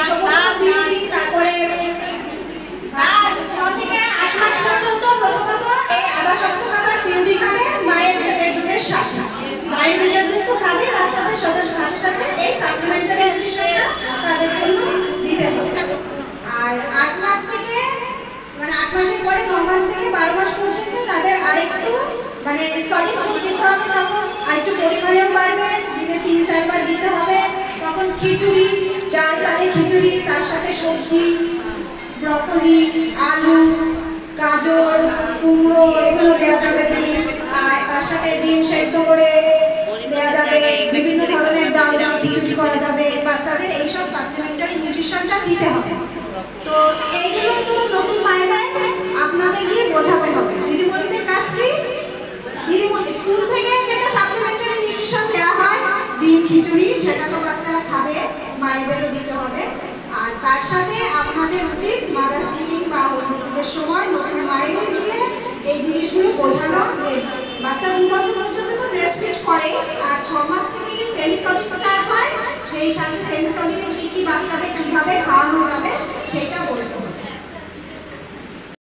সমস্ত বিউটি, তারপরে 6 থেকে 8 মাস পর্যন্ত প্রথমত এই আধা শক্ত খাবার বিউটি খাবে মায়ের পেটের দুধের সাথে। মায়ের পেটের দুধ তো খাবে, বাচ্চাদের সাথে সাথে এই সাপ্লিমেন্টারি নিউট্রিশনটা তাদের জন্য দিতে হবে। আর 8 মাস থেকে মানে 8 মাসের পরে 9 মাস থেকে 12 মাস পর্যন্ত তাদের আরেকটু মানে সলিড ফুড দিতে হবে, তখন আরেকটু পরিমাণেও বাড়বে, দিনে 3-4 বার দিতে হবে। তখন খিচুড়ি, ডাল চালের খিচুড়ি, তার সাথে সবজি, ব্রকলি, আলু, গাজর, কুমড়ো এগুলো দেওয়া যাবে, বিনস, আর তার সাথে ডিম সেদ্ধ করে দেওয়া যাবে, বিভিন্ন ধরনের ডাল দিয়ে খিচুড়ি করা যাবে। বাচ্চাদের এইসব সাপ্লিমেন্টারি নিউট্রিশনটা দিতে হবে। তো এইগুলো তো নতুন মায়েদের আপনাদের গিয়ে বোঝাতে হবে। দিদিমণিদের কাজ কি? দিদিমণি স্কুল থেকে যেটা সাপ্লিমেন্টারি নিউট্রিশন দেওয়া হয়, ডিম খিচুড়ি, সেটা তো বাচ্চারা খাবে, মায়েদেরও দিতে হবে। আর তার সাথে আপনাদের উচিত